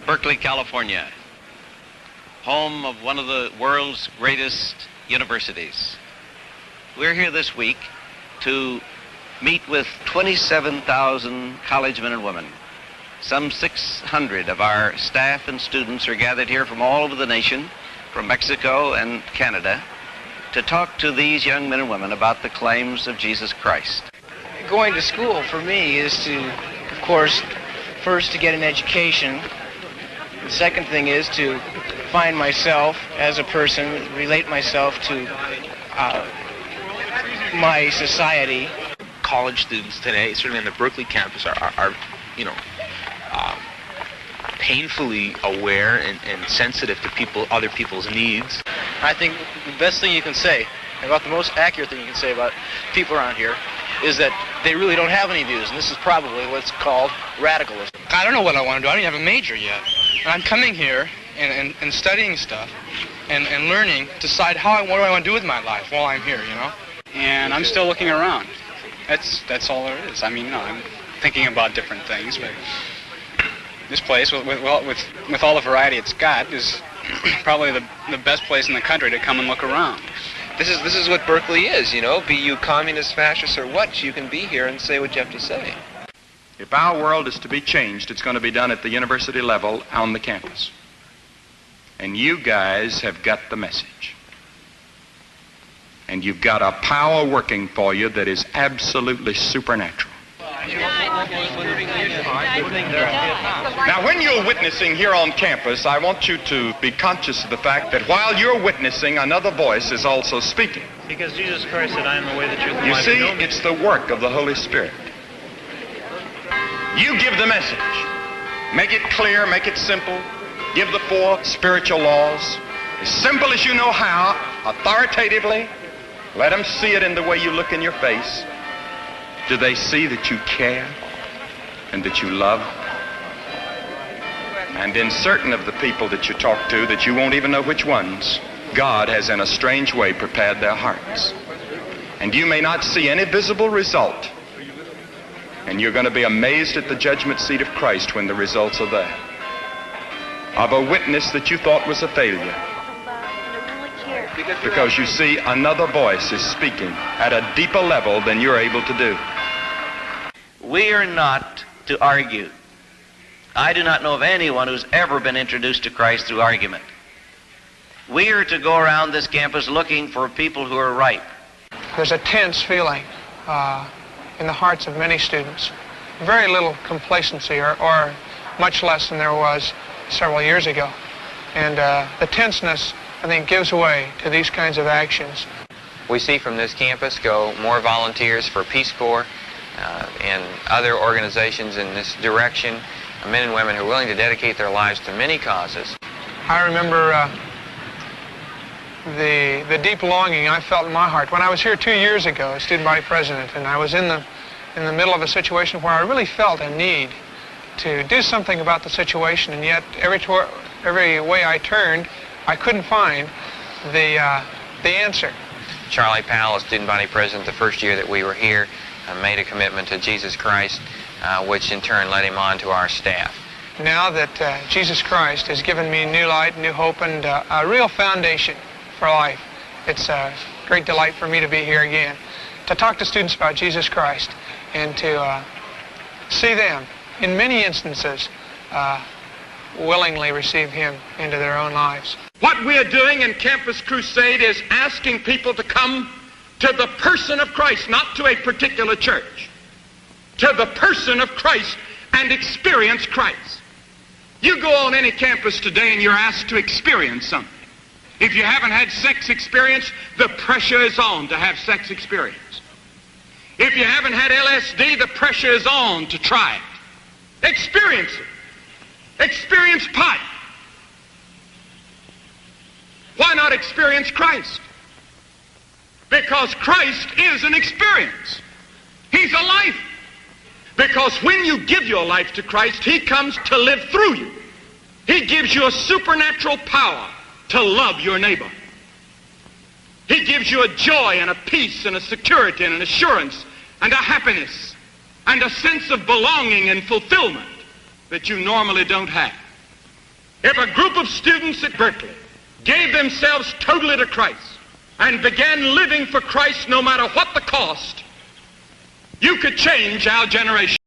Berkeley, California, home of one of the world's greatest universities. We're here this week to meet with 27,000 college men and women. Some 600 of our staff and students are gathered here from all over the nation, from Mexico and Canada, to talk to these young men and women about the claims of Jesus Christ. Going to school for me is to, of course, first to get an education. The second thing is to find myself as a person, relate myself to my society. College students today, certainly on the Berkeley campus, are painfully aware and sensitive to other people's needs. I think the best thing you can say, about the most accurate thing you can say about people around here, is that they really don't have any views, and this is probably what's called radicalism. I don't know what I want to do. I don't even have a major yet. And I'm coming here and studying stuff and learning to decide what do I want to do with my life while I'm here, you know? And I'm still looking around. That's all there is. I mean, I'm thinking about different things, but this place, with all the variety it's got, is probably the best place in the country to come and look around. This is what Berkeley is, you know. Be you communist, fascist, or what, you can be here and say what you have to say. If our world is to be changed, it's going to be done at the university level on the campus. And you guys have got the message. And you've got a power working for you that is absolutely supernatural. Now, when you're witnessing here on campus, I want you to be conscious of the fact that while you're witnessing, another voice is also speaking. Because Jesus Christ said, I am the way, the truth, and the life. You see, it's the work of the Holy Spirit. You give the message. Make it clear, make it simple. Give the 4 spiritual laws. As simple as you know how, authoritatively. Let them see it in the way you look in your face. Do they see that you care and that you love? And in certain of the people that you talk to, that you won't even know which ones, God has in a strange way prepared their hearts. And you may not see any visible result. And you're going to be amazed at the judgment seat of Christ when the results are there. Of a witness that you thought was a failure. Because you see, another voice is speaking at a deeper level than you're able to do. We are not to argue. I do not know of anyone who's ever been introduced to Christ through argument. We are to go around this campus looking for people who are ripe. There's a tense feeling in the hearts of many students. Very little complacency, or much less than there was several years ago. And the tenseness, I think, gives way to these kinds of actions. We see from this campus go more volunteers for Peace Corps and other organizations in this direction, men and women who are willing to dedicate their lives to many causes. I remember the deep longing I felt in my heart when I was here 2 years ago as student body president, and I was in the middle of a situation where I really felt a need to do something about the situation, and yet every way I turned, I couldn't find the answer. Charlie Powell, as student body president the first year that we were here, made a commitment to Jesus Christ, which in turn led him on to our staff. Now that Jesus Christ has given me new light, new hope, and a real foundation for life, it's a great delight for me to be here again, to talk to students about Jesus Christ, and to see them, in many instances, willingly receive him into their own lives. What we are doing in Campus Crusade is asking people to come to the person of Christ, not to a particular church, to the person of Christ and experience Christ. You go on any campus today and you're asked to experience something. If you haven't had sex experience, the pressure is on to have sex experience. If you haven't had LSD, the pressure is on to try it. Experience it. Experience pot. Why not experience Christ? Because Christ is an experience. He's a life. Because when you give your life to Christ, he comes to live through you. He gives you a supernatural power to love your neighbor. He gives you a joy and a peace and a security and an assurance and a happiness and a sense of belonging and fulfillment that you normally don't have. If a group of students at Berkeley gave themselves totally to Christ and began living for Christ no matter what the cost, you could change our generation.